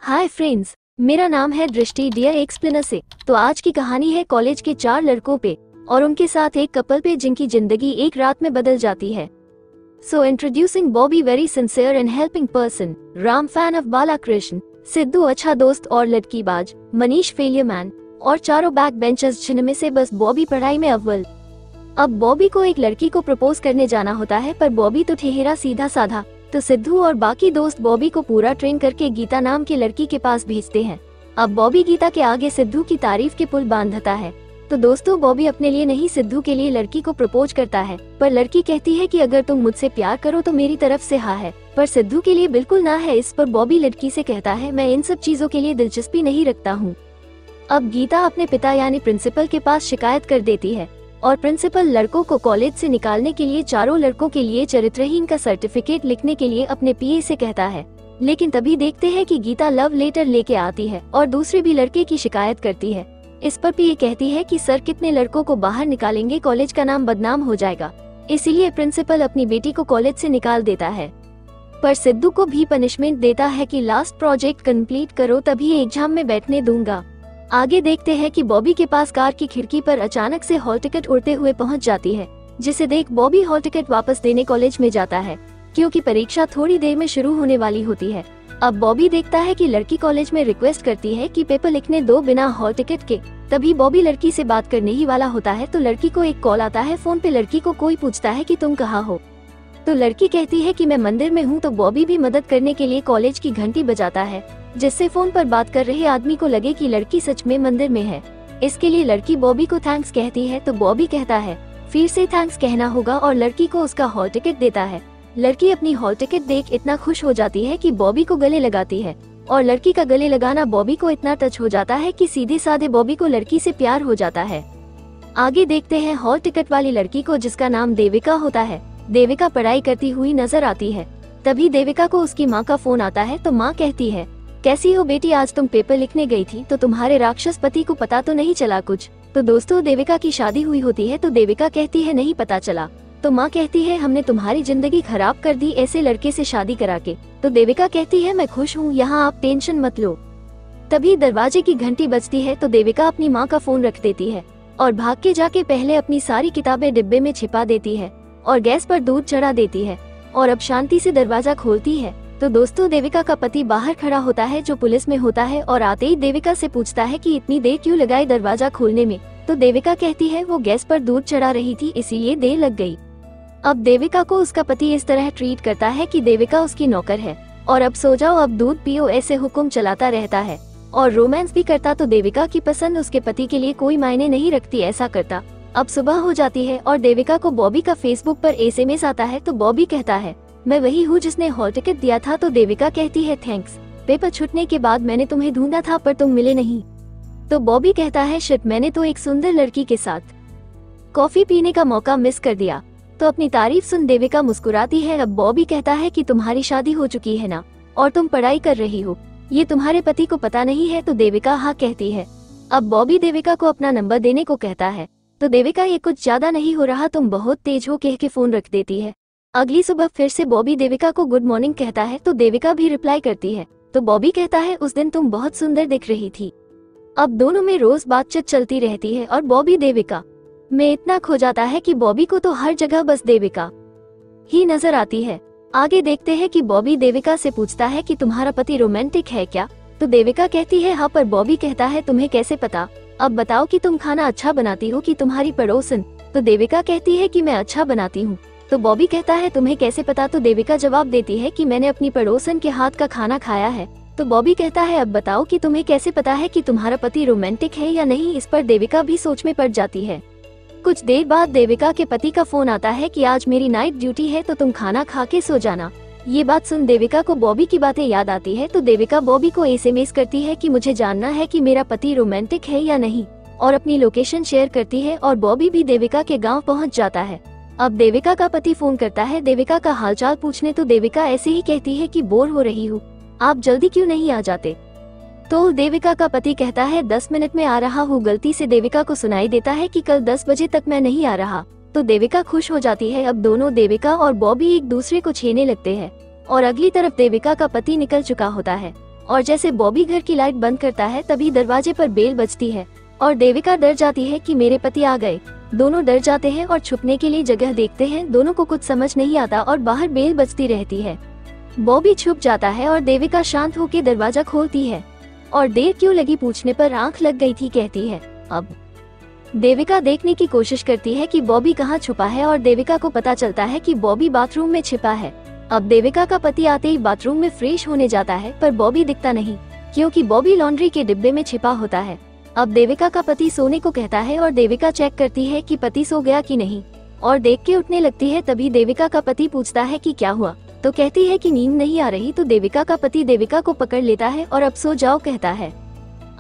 Hi friends, मेरा नाम है दृष्टि डियर एक्सप्लेनर से। तो आज की कहानी है कॉलेज के 4 लड़कों पे और उनके साथ एक कपल पे जिनकी जिंदगी एक रात में बदल जाती है। सो introducing Bobby, very sincere and helping person, Ram fan of Balakrishna, Sidhu अच्छा दोस्त और लड़कीबाज, मनीष फेलियर मैन और चारों बैक बेंचर्स जिनमें से बस बॉबी पढ़ाई में अव्वल। अब बॉबी को एक लड़की को प्रपोज करने जाना होता है, पर बॉबी तो ठेहरा सीधा साधा। तो सिद्धू और बाकी दोस्त बॉबी को पूरा ट्रेन करके गीता नाम की लड़की के पास भेजते हैं। अब बॉबी गीता के आगे सिद्धू की तारीफ के पुल बांधता है। तो दोस्तों, बॉबी अपने लिए नहीं सिद्धू के लिए लड़की को प्रपोज करता है, पर लड़की कहती है कि अगर तुम मुझसे प्यार करो तो मेरी तरफ से हाँ है, पर सिद्धू के लिए बिल्कुल ना है। इस पर बॉबी लड़की से कहता है, मैं इन सब चीजों के लिए दिलचस्पी नहीं रखता हूँ। अब गीता अपने पिता यानी प्रिंसिपल के पास शिकायत कर देती है और प्रिंसिपल लड़कों को कॉलेज से निकालने के लिए चारों लड़कों के लिए चरित्रहीन का सर्टिफिकेट लिखने के लिए अपने पीए से कहता है। लेकिन तभी देखते हैं कि गीता लव लेटर लेके आती है और दूसरे भी लड़के की शिकायत करती है। इस पर पीए कहती है कि सर कितने लड़कों को बाहर निकालेंगे, कॉलेज का नाम बदनाम हो जाएगा, इसीलिए प्रिंसिपल अपनी बेटी को कॉलेज से निकाल देता है। पर सिद्धू को भी पनिशमेंट देता है कि लास्ट प्रोजेक्ट कंप्लीट करो तभी एग्जाम में बैठने दूंगा। आगे देखते हैं कि बॉबी के पास कार की खिड़की पर अचानक से हॉल टिकट उड़ते हुए पहुंच जाती है, जिसे देख बॉबी हॉल टिकट वापस देने कॉलेज में जाता है, क्योंकि परीक्षा थोड़ी देर में शुरू होने वाली होती है। अब बॉबी देखता है कि लड़की कॉलेज में रिक्वेस्ट करती है कि पेपर लिखने दो बिना हॉल टिकट के। तभी बॉबी लड़की से बात करने ही वाला होता है तो लड़की को एक कॉल आता है। फोन पे लड़की को कोई पूछता है कि तुम कहाँ हो, तो लड़की कहती है कि मैं मंदिर में हूँ। तो बॉबी भी मदद करने के लिए कॉलेज की घंटी बजाता है, जिससे फोन पर बात कर रहे आदमी को लगे कि लड़की सच में मंदिर में है। इसके लिए लड़की बॉबी को थैंक्स कहती है, तो बॉबी कहता है फिर से थैंक्स कहना होगा और लड़की को उसका हॉल टिकट देता है। लड़की अपनी हॉल टिकट देख इतना खुश हो जाती है कि बॉबी को गले लगाती है और लड़की का गले लगाना बॉबी को इतना टच हो जाता है कि सीधे साधे बॉबी को लड़की से प्यार हो जाता है। आगे देखते हैं हॉल टिकट वाली लड़की को, जिसका नाम देविका होता है। देविका पढ़ाई करती हुई नजर आती है। तभी देविका को उसकी माँ का फोन आता है, तो माँ कहती है, कैसी हो बेटी, आज तुम पेपर लिखने गई थी तो तुम्हारे राक्षस पति को पता तो नहीं चला कुछ। तो दोस्तों, देविका की शादी हुई होती है, तो देविका कहती है नहीं पता चला। तो माँ कहती है हमने तुम्हारी जिंदगी खराब कर दी ऐसे लड़के से शादी करा के। तो देविका कहती है मैं खुश हूँ, यहाँ आप टेंशन मत लो। तभी दरवाजे की घंटी बजती है, तो देविका अपनी माँ का फोन रख देती है और भाग के जाके पहले अपनी सारी किताबें डिब्बे में छिपा देती है और गैस पर दूध चढ़ा देती है और अब शांति से दरवाजा खोलती है। तो दोस्तों, देविका का पति बाहर खड़ा होता है जो पुलिस में होता है और आते ही देविका से पूछता है कि इतनी देर क्यों लगाई दरवाजा खोलने में। तो देविका कहती है वो गैस पर दूध चढ़ा रही थी इसीलिए देर लग गई। अब देविका को उसका पति इस तरह ट्रीट करता है कि देविका उसकी नौकर है और अब सो जाओ, अब दूध पियो, ऐसे हुक्म चलाता रहता है और रोमांस भी करता। तो देविका की पसंद उसके पति के लिए कोई मायने नहीं रखती ऐसा करता। अब सुबह हो जाती है और देविका को बॉबी का फेसबुक पर एसएमएस आता है। तो बॉबी कहता है मैं वही हूँ जिसने हॉल टिकट दिया था। तो देविका कहती है थैंक्स, पेपर छूटने के बाद मैंने तुम्हें ढूंढा था पर तुम मिले नहीं। तो बॉबी कहता है शिट, मैंने तो एक सुंदर लड़की के साथ कॉफी पीने का मौका मिस कर दिया। तो अपनी तारीफ सुन देविका मुस्कुराती है। अब बॉबी कहता है कि तुम्हारी शादी हो चुकी है ना और तुम पढ़ाई कर रही हो, ये तुम्हारे पति को पता नहीं है। तो देविका हाँ कहती है। अब बॉबी देविका को अपना नंबर देने को कहता है, तो देविका ये कुछ ज्यादा नहीं हो रहा, तुम बहुत तेज हो कह के फोन रख देती है। अगली सुबह फिर से बॉबी देविका को गुड मॉर्निंग कहता है, तो देविका भी रिप्लाई करती है। तो बॉबी कहता है उस दिन तुम बहुत सुंदर दिख रही थी। अब दोनों में रोज बातचीत चलती रहती है और बॉबी देविका में इतना खो जाता है कि बॉबी को तो हर जगह बस देविका ही नजर आती है। आगे देखते हैं कि बॉबी देविका से पूछता है कि तुम्हारा पति रोमांटिक है क्या। तो देविका कहती है हाँ, पर बॉबी कहता है तुम्हें कैसे पता, अब बताओ कि तुम खाना अच्छा बनाती हो कि तुम्हारी पड़ोसन। तो देविका कहती है कि मैं अच्छा बनाती हूँ। तो बॉबी कहता है तुम्हें कैसे पता। तो देविका जवाब देती है कि मैंने अपनी पड़ोसन के हाथ का खाना खाया है। तो बॉबी कहता है अब बताओ कि तुम्हें कैसे पता है कि तुम्हारा पति रोमांटिक है या नहीं। इस पर देविका भी सोच में पड़ जाती है। कुछ देर बाद देविका के पति का फोन आता है कि आज मेरी नाइट ड्यूटी है तो तुम खाना खा के सो जाना। ये बात सुन देविका को बॉबी की बातें याद आती है। तो देविका बॉबी को एसएमएस करती है कि मुझे जानना है कि मेरा पति रोमांटिक है या नहीं और अपनी लोकेशन शेयर करती है और बॉबी भी देविका के गांव पहुंच जाता है। अब देविका का पति फोन करता है देविका का हालचाल पूछने। तो देविका ऐसे ही कहती है कि बोर हो रही हूँ, आप जल्दी क्यों नहीं आ जाते। तो देविका का पति कहता है 10 मिनट में आ रहा हूँ। गलती से देविका को सुनाई देता है कि कल 10 बजे तक मैं नहीं आ रहा। तो देविका खुश हो जाती है। अब दोनों देविका और बॉबी एक दूसरे को छेड़ने लगते हैं और अगली तरफ देविका का पति निकल चुका होता है और जैसे बॉबी घर की लाइट बंद करता है तभी दरवाजे पर बेल बजती है और देविका डर जाती है कि मेरे पति आ गए। दोनों डर जाते हैं और छुपने के लिए जगह देखते हैं। दोनों को कुछ समझ नहीं आता और बाहर बेल बजती रहती है। बॉबी छुप जाता है और देविका शांत होकर दरवाजा खोलती है और देर क्यों लगी पूछने पर आंख लग गई थी कहती है। अब देविका देखने की कोशिश करती है कि बॉबी कहाँ छुपा है और देविका को पता चलता है कि बॉबी बाथरूम में छिपा है। अब देविका का पति आते ही बाथरूम में फ्रेश होने जाता है पर बॉबी दिखता नहीं क्योंकि बॉबी लॉन्ड्री के डिब्बे में छिपा होता है। अब देविका का पति सोने को कहता है और देविका चेक करती है कि पति सो गया कि नहीं और देख के उठने लगती है। तभी देविका का पति पूछता है कि क्या हुआ, तो कहती है कि नींद नहीं आ रही। तो देविका का पति देविका को पकड़ लेता है और अब सो जाओ कहता है।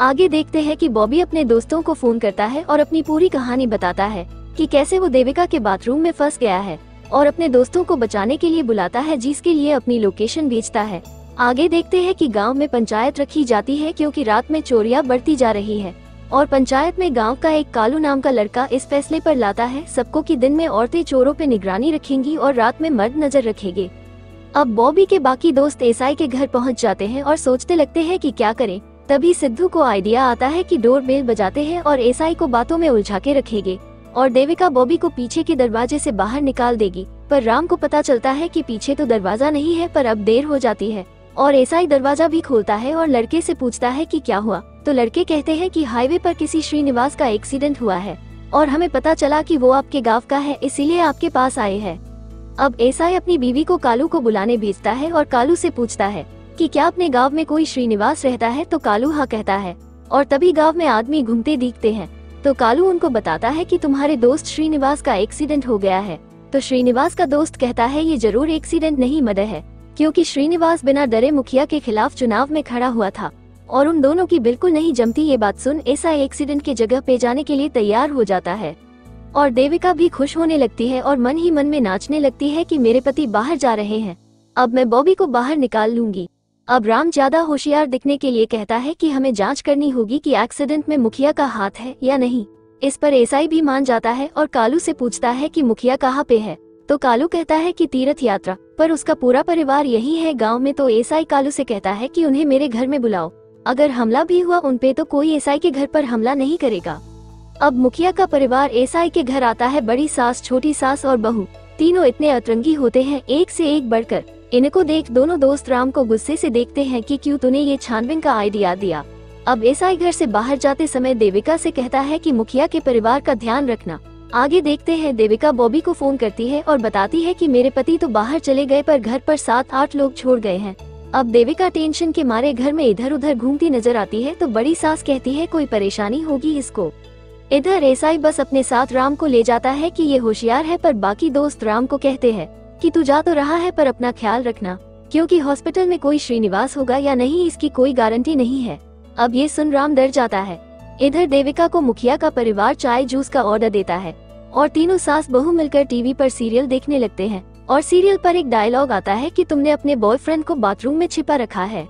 आगे देखते हैं कि बॉबी अपने दोस्तों को फोन करता है और अपनी पूरी कहानी बताता है कि कैसे वो देविका के बाथरूम में फंस गया है और अपने दोस्तों को बचाने के लिए बुलाता है, जिसके लिए अपनी लोकेशन भेजता है। आगे देखते हैं कि गांव में पंचायत रखी जाती है क्योंकि रात में चोरियां बढ़ती जा रही है और पंचायत में गांव का एक कालू नाम का लड़का इस फैसले पर लाता है सबको कि दिन में औरतें चोरों पे निगरानी रखेंगी और रात में मर्द नजर रखेंगे। अब बॉबी के बाकी दोस्त एसआई के घर पहुंच जाते हैं और सोचते लगते हैं कि क्या करें। तभी सिद्धू को आइडिया आता है कि डोर बेल बजाते हैं और एसआई को बातों में उलझा के रखेंगे और देविका बॉबी को पीछे के दरवाजे से बाहर निकाल देगी। पर राम को पता चलता है कि पीछे तो दरवाजा नहीं है पर अब देर हो जाती है और एसआई दरवाजा भी खोलता है और लड़के से पूछता है कि क्या हुआ। तो लड़के कहते हैं कि हाईवे पर किसी श्रीनिवास का एक्सीडेंट हुआ है और हमें पता चला कि वो आपके गांव का है, इसीलिए आपके पास आए हैं। अब एसआई अपनी बीवी को कालू को बुलाने भेजता है और कालू से पूछता है कि क्या अपने गांव में कोई श्रीनिवास रहता है। तो कालू हाँ कहता है और तभी गांव में आदमी घूमते दिखते हैं। तो कालू उनको बताता है कि तुम्हारे दोस्त श्रीनिवास का एक्सीडेंट हो गया है। तो श्रीनिवास का दोस्त कहता है ये जरूर एक्सीडेंट नहीं मर्डर है, क्योंकि श्रीनिवास बिना डरे मुखिया के खिलाफ चुनाव में खड़ा हुआ था और उन दोनों की बिल्कुल नहीं जमती। ये बात सुन एसआई एक्सीडेंट की जगह पे जाने के लिए तैयार हो जाता है और देविका भी खुश होने लगती है और मन ही मन में नाचने लगती है कि मेरे पति बाहर जा रहे हैं, अब मैं बॉबी को बाहर निकाल लूंगी। अब राम ज्यादा होशियार दिखने के लिए कहता है कि हमें जांच करनी होगी कि एक्सीडेंट में मुखिया का हाथ है या नहीं। इस पर एसआई भी मान जाता है और कालू से पूछता है कि मुखिया कहाँ पे है। तो कालू कहता है कि तीर्थ यात्रा पर, उसका पूरा परिवार यही है गांव में। तो एसआई कालू से कहता है कि उन्हें मेरे घर में बुलाओ, अगर हमला भी हुआ उन पे तो कोई एसआई के घर पर हमला नहीं करेगा। अब मुखिया का परिवार एसआई के घर आता है। बड़ी सास, छोटी सास और बहू तीनों इतने अतरंगी होते हैं, एक से एक बढ़कर। इनको देख दोनों दोस्त राम को गुस्से से देखते हैं कि क्यों तूने ये छानबीन का आइडिया दिया। अब एसआई घर से बाहर जाते समय देविका से कहता है कि मुखिया के परिवार का ध्यान रखना। आगे देखते हैं देविका बॉबी को फोन करती है और बताती है कि मेरे पति तो बाहर चले गए पर घर पर 7-8 लोग छोड़ गए हैं। अब देविका टेंशन के मारे घर में इधर उधर घूमती नजर आती है। तो बड़ी सास कहती है कोई परेशानी होगी इसको। इधर एसआई बस अपने साथ राम को ले जाता है कि ये होशियार है, पर बाकी दोस्त राम को कहते हैं कि तू जा तो रहा है पर अपना ख्याल रखना, क्योंकि हॉस्पिटल में कोई श्रीनिवास होगा या नहीं इसकी कोई गारंटी नहीं है। अब ये सुन राम डर जाता है। इधर देविका को मुखिया का परिवार चाय जूस का ऑर्डर देता है और तीनों सास बहू मिलकर टीवी पर सीरियल देखने लगते हैं और सीरियल पर एक डायलॉग आता है कि तुमने अपने बॉयफ्रेंड को बाथरूम में छिपा रखा है।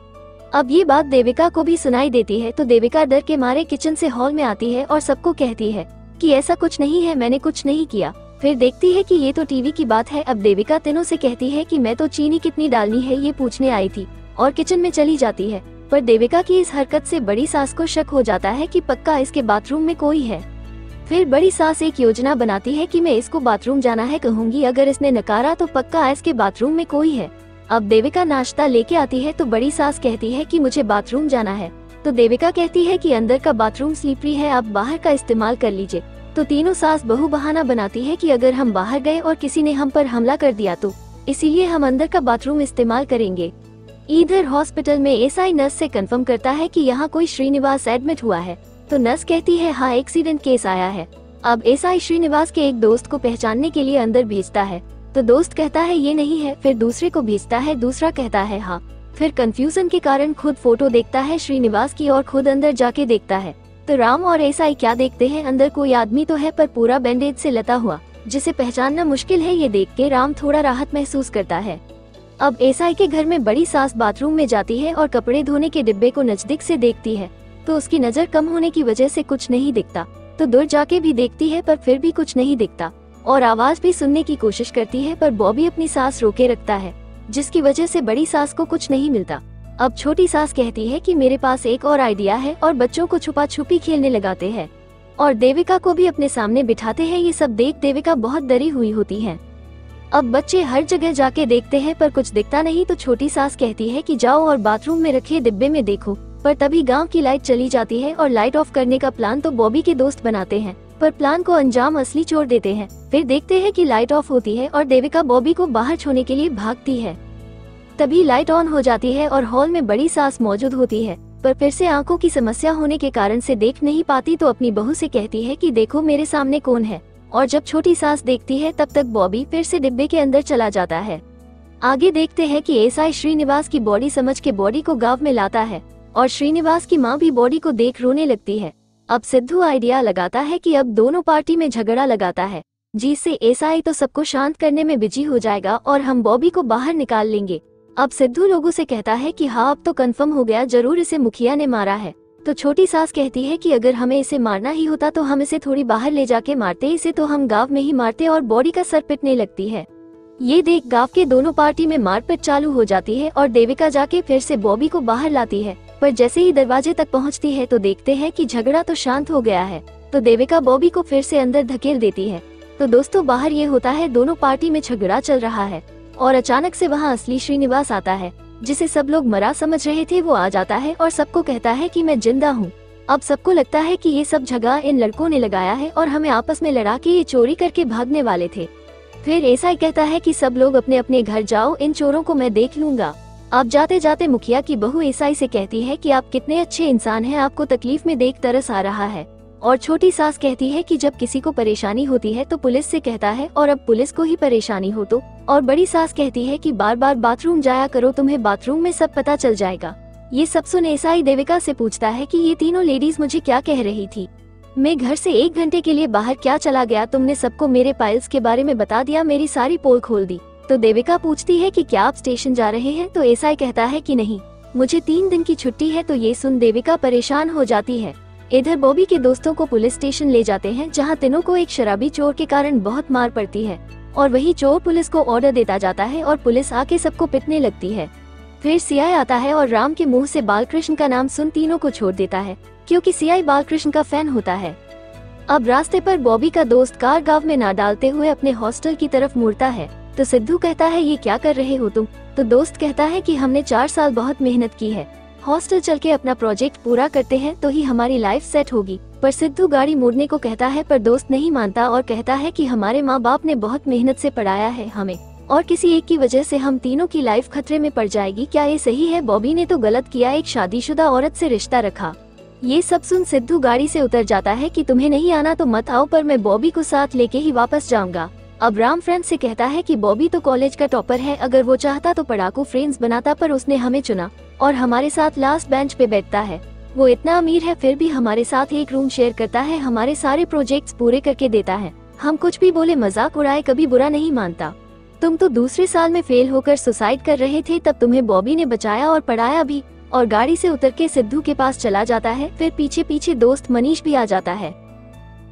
अब ये बात देविका को भी सुनाई देती है। तो देविका डर के मारे किचन से हॉल में आती है और सबको कहती है कि ऐसा कुछ नहीं है, मैंने कुछ नहीं किया। फिर देखती है कि ये तो टीवी की बात है। अब देविका तीनों से कहती है कि मैं तो चीनी कितनी डालनी है ये पूछने आई थी और किचन में चली जाती है। पर देविका की इस हरकत से बड़ी सास को शक हो जाता है कि पक्का इसके बाथरूम में कोई है। फिर बड़ी सास एक योजना बनाती है कि मैं इसको बाथरूम जाना है कहूंगी, अगर इसने नकारा तो पक्का इसके बाथरूम में कोई है। अब देविका नाश्ता लेके आती है तो बड़ी सास कहती है कि मुझे बाथरूम जाना है। तो देविका कहती है कि अंदर का बाथरूम स्लीपरी है, आप बाहर का इस्तेमाल कर लीजिए। तो तीनों सास बहू बहाना बनाती है कि अगर हम बाहर गए और किसी ने हम पर हमला कर दिया तो इसीलिए हम अंदर का बाथरूम इस्तेमाल करेंगे। इधर हॉस्पिटल में एसआई नर्स से कंफर्म करता है कि यहाँ कोई श्रीनिवास एडमिट हुआ है। तो नर्स कहती है हाँ एक्सीडेंट केस आया है। अब एसआई श्रीनिवास के एक दोस्त को पहचानने के लिए अंदर भेजता है। तो दोस्त कहता है ये नहीं है, फिर दूसरे को भेजता है, दूसरा कहता है हाँ। फिर कंफ्यूजन के कारण खुद फोटो देखता है श्रीनिवास की और खुद अंदर जाके देखता है। तो राम और एसआई क्या देखते हैं, अंदर कोई आदमी तो है पर पूरा बैंडेज से लता हुआ, जिसे पहचानना मुश्किल है। ये देख के राम थोड़ा राहत महसूस करता है। अब एसआई के घर में बड़ी सास बाथरूम में जाती है और कपड़े धोने के डिब्बे को नजदीक से देखती है। तो उसकी नजर कम होने की वजह से कुछ नहीं दिखता। तो दूर जाके भी देखती है पर फिर भी कुछ नहीं दिखता और आवाज भी सुनने की कोशिश करती है, पर बॉबी अपनी सांस रोके रखता है, जिसकी वजह से बड़ी सास को कुछ नहीं मिलता। अब छोटी सास कहती है कि मेरे पास एक और आइडिया है और बच्चों को छुपा छुपी खेलने लगाते हैं और देविका को भी अपने सामने बिठाते हैं। ये सब देख देविका बहुत डरी हुई होती है। अब बच्चे हर जगह जाके देखते हैं पर कुछ दिखता नहीं, तो छोटी सास कहती है कि जाओ और बाथरूम में रखे डिब्बे में देखो। पर तभी गांव की लाइट चली जाती है और लाइट ऑफ करने का प्लान तो बॉबी के दोस्त बनाते हैं, पर प्लान को अंजाम असली छोड़ देते हैं। फिर देखते हैं कि लाइट ऑफ होती है और देविका बॉबी को बाहर छोड़ने के लिए भागती है। तभी लाइट ऑन हो जाती है और हॉल में बड़ी सास मौजूद होती है, पर फिर से आंखों की समस्या होने के कारण से देख नहीं पाती, तो अपनी बहू से कहती है कि देखो मेरे सामने कौन है। और जब छोटी सास देखती है तब तक बॉबी फिर से डिब्बे के अंदर चला जाता है। आगे देखते हैं कि एसआई श्रीनिवास की बॉडी समझ के बॉडी को गांव में लाता है और श्रीनिवास की माँ भी बॉडी को देख रोने लगती है। अब सिद्धू आइडिया लगाता है कि अब दोनों पार्टी में झगड़ा लगाता है, जिससे एसआई तो सबको शांत करने में बिजी हो जाएगा और हम बॉबी को बाहर निकाल लेंगे। अब सिद्धू लोगों से कहता है कि हाँ अब तो कंफर्म हो गया, जरूर इसे मुखिया ने मारा है। तो छोटी सास कहती है कि अगर हमें इसे मारना ही होता तो हम इसे थोड़ी बाहर ले जाके मारते, इसे तो हम गांव में ही मारते, और बॉडी का सर पिटने लगती है। ये देख गांव के दोनों पार्टी में मारपीट चालू हो जाती है और देविका जाके फिर से बॉबी को बाहर लाती है। पर जैसे ही दरवाजे तक पहुंचती है तो देखते हैं कि झगड़ा तो शांत हो गया है, तो देविका बॉबी को फिर से अंदर धकेल देती है। तो दोस्तों बाहर ये होता है, दोनों पार्टी में झगड़ा चल रहा है और अचानक से वहाँ असली श्रीनिवास आता है, जिसे सब लोग मरा समझ रहे थे। वो आ जाता है और सबको कहता है कि मैं जिंदा हूँ। अब सबको लगता है कि ये सब झगड़ा इन लड़कों ने लगाया है और हमें आपस में लड़ा के ये चोरी करके भागने वाले थे। फिर एसआई कहता है कि सब लोग अपने अपने घर जाओ, इन चोरों को मैं देख लूंगा। अब जाते जाते मुखिया की बहू एसआई से कहती है कि आप कितने अच्छे इंसान हैं, आपको तकलीफ में देख तरस आ रहा है। और छोटी सास कहती है कि जब किसी को परेशानी होती है तो पुलिस से कहता है, और अब पुलिस को ही परेशानी हो तो। और बड़ी सास कहती है कि बार बार बाथरूम जाया करो, तुम्हें बाथरूम में सब पता चल जाएगा। ये सब सुन एसआई देविका से पूछता है कि ये तीनों लेडीज मुझे क्या कह रही थी, मैं घर से 1 घंटे के लिए बाहर क्या चला गया, तुमने सबको मेरे फाइल्स के बारे में बता दिया, मेरी सारी पोल खोल दी। तो देविका पूछती है कि क्या आप स्टेशन जा रहे हैं, तो एसआई कहता है कि नहीं, मुझे 3 दिन की छुट्टी है। तो ये सुन देविका परेशान हो जाती है। इधर बॉबी के दोस्तों को पुलिस स्टेशन ले जाते हैं, जहां तीनों को एक शराबी चोर के कारण बहुत मार पड़ती है और वही चोर पुलिस को ऑर्डर देता जाता है और पुलिस आके सबको पिटने लगती है। फिर सीआई आता है और राम के मुंह से बालकृष्ण का नाम सुन तीनों को छोड़ देता है, क्योंकि सीआई बालकृष्ण का फैन होता है। अब रास्ते पर बॉबी का दोस्त कार गांव में ना डालते हुए अपने हॉस्टल की तरफ मुड़ता है, तो सिद्धू कहता है ये क्या कर रहे हो तुम। तो दोस्त कहता है कि हमने 4 साल बहुत मेहनत की है, हॉस्टल चल के अपना प्रोजेक्ट पूरा करते हैं तो ही हमारी लाइफ सेट होगी। पर सिद्धू गाड़ी मोड़ने को कहता है, पर दोस्त नहीं मानता और कहता है कि हमारे माँ बाप ने बहुत मेहनत से पढ़ाया है हमें, और किसी एक की वजह से हम तीनों की लाइफ खतरे में पड़ जाएगी। क्या ये सही है? बॉबी ने तो गलत किया, एक शादीशुदा औरत से रिश्ता रखा। ये सब सुन सिद्धू गाड़ी से उतर जाता है कि तुम्हें नहीं आना तो मत आओ, पर मैं बॉबी को साथ लेके ही वापस जाऊंगा। अब राम फ्रेंड से कहता है कि बॉबी तो कॉलेज का टॉपर है, अगर वो चाहता तो पढ़ाकू फ्रेंड्स बनाता, पर उसने हमें चुना और हमारे साथ लास्ट बेंच पे बैठता है। वो इतना अमीर है फिर भी हमारे साथ एक रूम शेयर करता है, हमारे सारे प्रोजेक्ट्स पूरे करके देता है, हम कुछ भी बोले मजाक उड़ाए कभी बुरा नहीं मानता। तुम तो दूसरे साल में फेल होकर सुसाइड कर रहे थे, तब तुम्हें बॉबी ने बचाया और पढ़ाया भी। और गाड़ी से उतर के सिद्धू के पास चला जाता है। फिर पीछे पीछे दोस्त मनीष भी आ जाता है।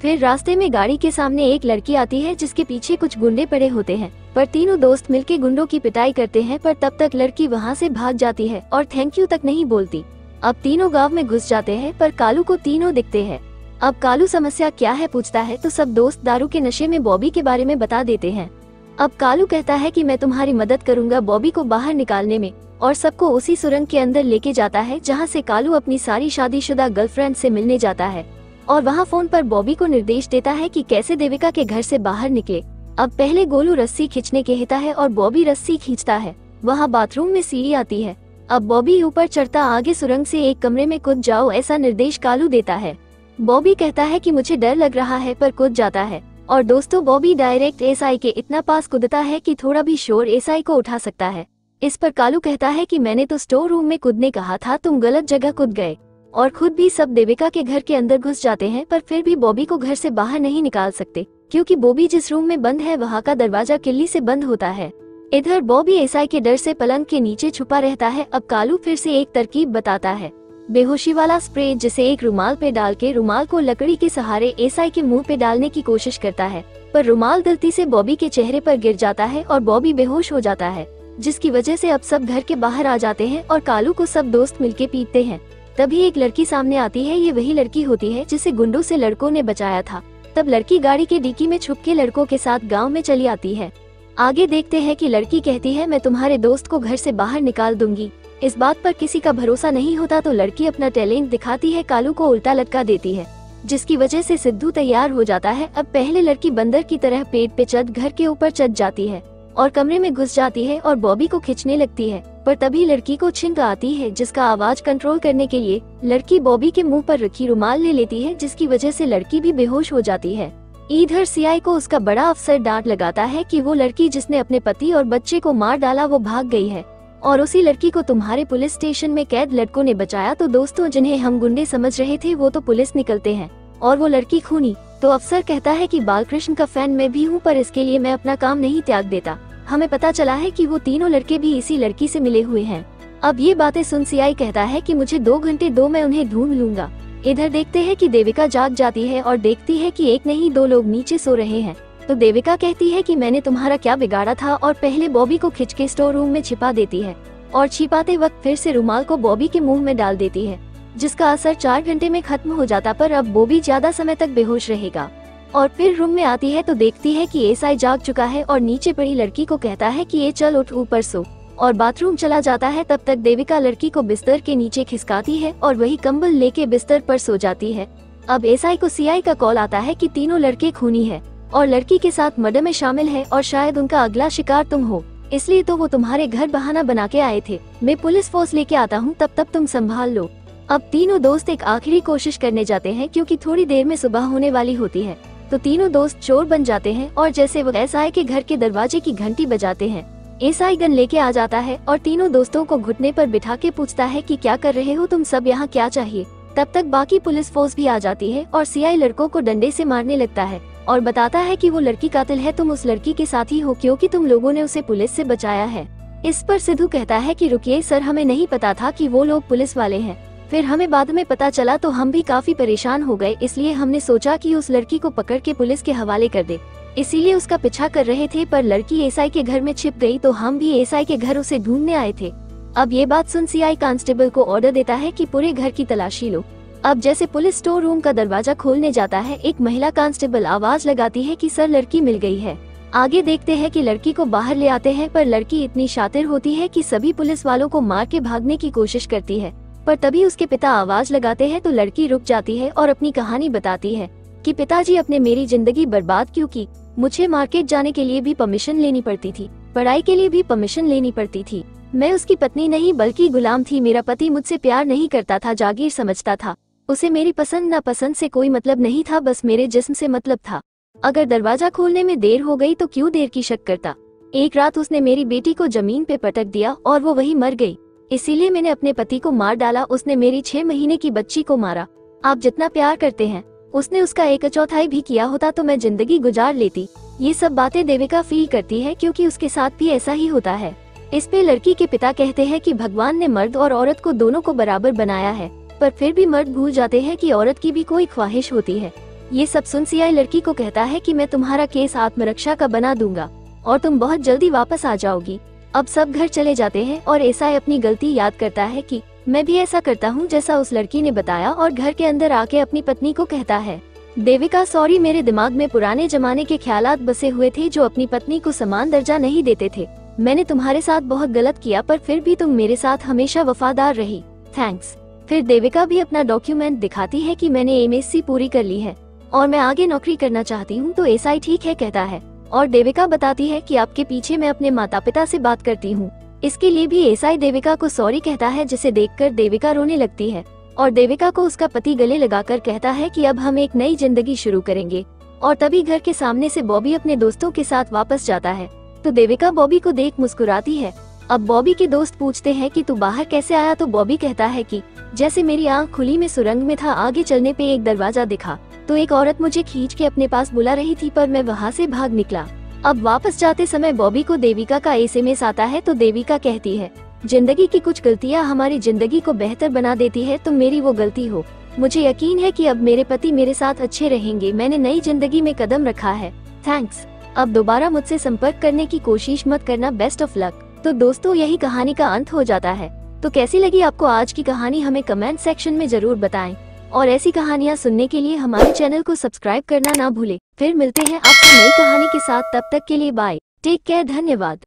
फिर रास्ते में गाड़ी के सामने एक लड़की आती है जिसके पीछे कुछ गुंडे पड़े होते हैं, पर तीनों दोस्त मिलके गुंडों की पिटाई करते हैं, पर तब तक लड़की वहाँ से भाग जाती है और थैंक यू तक नहीं बोलती। अब तीनों गांव में घुस जाते हैं, पर कालू को तीनों दिखते हैं। अब कालू समस्या क्या है पूछता है, तो सब दोस्त दारू के नशे में बॉबी के बारे में बता देते हैं। अब कालू कहता है कि मैं तुम्हारी मदद करूंगा बॉबी को बाहर निकालने में, और सबको उसी सुरंग के अंदर लेके जाता है जहाँ से कालू अपनी सारी शादीशुदा गर्लफ्रेंड से मिलने जाता है, और वहाँ फोन पर बॉबी को निर्देश देता है कि कैसे देविका के घर से बाहर निकले। अब पहले गोलू रस्सी खींचने कहता है और बॉबी रस्सी खींचता है। वहाँ बाथरूम में सीढ़ी आती है। अब बॉबी ऊपर चढ़ता आगे सुरंग से एक कमरे में कूद जाओ ऐसा निर्देश कालू देता है। बॉबी कहता है कि मुझे डर लग रहा है, पर कूद जाता है। और दोस्तों बॉबी डायरेक्ट एसआई के इतना पास कूदता है कि थोड़ा भी शोर एसआई को उठा सकता है। इस पर कालू कहता है कि मैंने तो स्टोर रूम में कूदने कहा था, तुम गलत जगह कूद गए। और खुद भी सब देविका के घर के अंदर घुस जाते हैं, पर फिर भी बॉबी को घर से बाहर नहीं निकाल सकते, क्योंकि बॉबी जिस रूम में बंद है वहाँ का दरवाजा किल्ली से बंद होता है। इधर बॉबी एसआई के डर से पलंग के नीचे छुपा रहता है। अब कालू फिर से एक तरकीब बताता है, बेहोशी वाला स्प्रे, जिसे एक रुमाल पे डाल के रुमाल को लकड़ी के सहारे एसआई के मुंह पे डालने की कोशिश करता है, पर रुमाल गलती से बॉबी के चेहरे पर गिर जाता है और बॉबी बेहोश हो जाता है। जिसकी वजह से अब सब घर के बाहर आ जाते हैं और कालू को सब दोस्त मिलके पीटते हैं। तभी एक लड़की सामने आती है। ये वही लड़की होती है जिसे गुंडों से लड़कों ने बचाया था। तब लड़की गाड़ी के डिक्की में छुप के लड़कों के साथ गाँव में चली आती है। आगे देखते हैं कि लड़की कहती है, मैं तुम्हारे दोस्त को घर से बाहर निकाल दूंगी। इस बात पर किसी का भरोसा नहीं होता तो लड़की अपना टैलेंट दिखाती है, कालू को उल्टा लटका देती है, जिसकी वजह से सिद्धू तैयार हो जाता है। अब पहले लड़की बंदर की तरह पेट पे चढ़ घर के ऊपर चढ़ जाती है और कमरे में घुस जाती है और बॉबी को खींचने लगती है। पर तभी लड़की को छींक आती है, जिसका आवाज कंट्रोल करने के लिए लड़की बॉबी के मुंह पर रखी रुमाल ले लेती है, जिसकी वजह से लड़की भी बेहोश हो जाती है। इधर सीआई को उसका बड़ा अफसर डांट लगाता है कि वो लड़की जिसने अपने पति और बच्चे को मार डाला वो भाग गई है और उसी लड़की को तुम्हारे पुलिस स्टेशन में कैद लड़कों ने बचाया। तो दोस्तों, जिन्हें हम गुंडे समझ रहे थे वो तो पुलिस निकलते हैं और वो लड़की खूनी। तो अफसर कहता है कि बालकृष्ण का फैन मैं भी हूँ, पर इसके लिए मैं अपना काम नहीं त्याग देता। हमें पता चला है कि वो तीनों लड़के भी इसी लड़की से मिले हुए हैं। अब ये बातें सुन सीआई कहता है कि मुझे 2 घंटे दो, मैं उन्हें ढूंढ लूंगा। इधर देखते हैं कि देविका जाग जाती है और देखती है कि एक नहीं 2 लोग नीचे सो रहे हैं। तो देविका कहती है कि मैंने तुम्हारा क्या बिगाड़ा था, और पहले बॉबी को खींच के स्टोर रूम में छिपा देती है और छिपाते वक्त फिर से रुमाल को बॉबी के मुंह में डाल देती है, जिसका असर 4 घंटे में खत्म हो जाता। पर अब बॉबी ज्यादा समय तक बेहोश रहेगा और फिर रूम में आती है तो देखती है कि एसआई जाग चुका है और नीचे पड़ी लड़की को कहता है कि ये चल उठ ऊपर सो, और बाथरूम चला जाता है। तब तक देविका लड़की को बिस्तर के नीचे खिसकाती है और वही कंबल लेके बिस्तर पर सो जाती है। अब एसआई को सीआई का कॉल आता है कि तीनों लड़के खूनी है और लड़की के साथ मर्डर में शामिल है और शायद उनका अगला शिकार तुम हो, इसलिए तो वो तुम्हारे घर बहाना बना के आए थे। मैं पुलिस फोर्स लेके आता हूँ, तब तक तुम संभाल लो। अब तीनों दोस्त एक आखिरी कोशिश करने जाते हैं क्योंकि थोड़ी देर में सुबह होने वाली होती है। तो तीनों दोस्त चोर बन जाते हैं और जैसे वो एसआई के घर के दरवाजे की घंटी बजाते हैं, एसआई गन लेके आ जाता है और तीनों दोस्तों को घुटने पर बिठा के पूछता है कि क्या कर रहे हो तुम सब, यहाँ क्या चाहिए। तब तक बाकी पुलिस फोर्स भी आ जाती है और सीआई लड़कों को डंडे से मारने लगता है और बताता है कि वो लड़की कातिल है, तुम उस लड़की के साथ ही हो क्योंकि तुम लोगों ने उसे पुलिस से बचाया है। इस पर सिद्धू कहता है कि रुकिए सर, हमें नहीं पता था कि वो लोग पुलिस वाले हैं, फिर हमें बाद में पता चला तो हम भी काफी परेशान हो गए, इसलिए हमने सोचा कि उस लड़की को पकड़ के पुलिस के हवाले कर दे, इसीलिए उसका पीछा कर रहे थे। पर लड़की एसआई के घर में छिप गई तो हम भी एसआई के घर उसे ढूंढने आए थे। अब ये बात सुन सीआई कांस्टेबल को ऑर्डर देता है कि पूरे घर की तलाशी लो। अब जैसे पुलिस स्टोर रूम का दरवाजा खोलने जाता है, एक महिला कांस्टेबल आवाज लगाती है कि सर लड़की मिल गई है। आगे देखते हैं कि लड़की को बाहर ले आते हैं, पर लड़की इतनी शातिर होती है कि सभी पुलिस वालों को मार के भागने की कोशिश करती है। पर तभी उसके पिता आवाज लगाते हैं तो लड़की रुक जाती है और अपनी कहानी बताती है कि पिताजी अपने मेरी जिंदगी बर्बाद क्यों की, मुझे मार्केट जाने के लिए भी परमिशन लेनी पड़ती थी, पढ़ाई के लिए भी परमिशन लेनी पड़ती थी, मैं उसकी पत्नी नहीं बल्कि गुलाम थी, मेरा पति मुझसे प्यार नहीं करता था, जागीर समझता था, उसे मेरी पसंद नापसंद से कोई मतलब नहीं था, बस मेरे जिस्म से मतलब था। अगर दरवाजा खोलने में देर हो गई तो क्यों देर की शक करता। एक रात उसने मेरी बेटी को जमीन पे पटक दिया और वो वही मर गई, इसीलिए मैंने अपने पति को मार डाला। उसने मेरी 6 महीने की बच्ची को मारा। आप जितना प्यार करते हैं उसने उसका 1/4 भी किया होता तो मैं जिंदगी गुजार लेती। ये सब बातें देविका फील करती है क्योंकि उसके साथ भी ऐसा ही होता है। इस पे लड़की के पिता कहते हैं कि भगवान ने मर्द और औरत को दोनों को बराबर बनाया है, पर फिर भी मर्द भूल जाते हैं कि औरत की भी कोई ख्वाहिश होती है। ये सब सुन सीआई लड़की को कहता है कि मैं तुम्हारा केस आत्मरक्षा का बना दूंगा और तुम बहुत जल्दी वापस आ जाओगी। अब सब घर चले जाते हैं और एसआई अपनी गलती याद करता है कि मैं भी ऐसा करता हूँ जैसा उस लड़की ने बताया, और घर के अंदर आके अपनी पत्नी को कहता है, देविका सॉरी, मेरे दिमाग में पुराने जमाने के ख्यालात बसे हुए थे जो अपनी पत्नी को समान दर्जा नहीं देते थे। मैंने तुम्हारे साथ बहुत गलत किया, पर फिर भी तुम मेरे साथ हमेशा वफादार रही, थैंक्स। फिर देविका भी अपना डॉक्यूमेंट दिखाती है कि मैंने एमएससी पूरी कर ली है और मैं आगे नौकरी करना चाहती हूँ। तो एसआई ठीक है कहता है और देविका बताती है कि आपके पीछे मैं अपने माता पिता से बात करती हूँ। इसके लिए भी एसआई देविका को सॉरी कहता है, जिसे देखकर देविका रोने लगती है और देविका को उसका पति गले लगाकर कहता है कि अब हम एक नई जिंदगी शुरू करेंगे। और तभी घर के सामने से बॉबी अपने दोस्तों के साथ वापस जाता है तो देविका बॉबी को देख मुस्कुराती है। अब बॉबी के दोस्त पूछते हैं कि तू बाहर कैसे आया, तो बॉबी कहता है कि जैसे मेरी आंख खुली में सुरंग में था, आगे चलने पे एक दरवाजा दिखा तो एक औरत मुझे खींच के अपने पास बुला रही थी, पर मैं वहाँ से भाग निकला। अब वापस जाते समय बॉबी को देविका का एसएमएस आता है तो देविका कहती है, जिंदगी की कुछ गलतियाँ हमारी जिंदगी को बेहतर बना देती है, तुम मेरी वो गलती हो। मुझे यकीन है कि अब मेरे पति मेरे साथ अच्छे रहेंगे, मैंने नई जिंदगी में कदम रखा है, थैंक्स। अब दोबारा मुझसे संपर्क करने की कोशिश मत करना, बेस्ट ऑफ लक। तो तो दोस्तों यही कहानी का अंत हो जाता है। तो कैसी लगी आपको आज की कहानी हमें कमेंट सेक्शन में जरूर बताएं और ऐसी कहानियां सुनने के लिए हमारे चैनल को सब्सक्राइब करना ना भूलें। फिर मिलते हैं आपको नई कहानी के साथ, तब तक के लिए बाय, टेक केयर, धन्यवाद।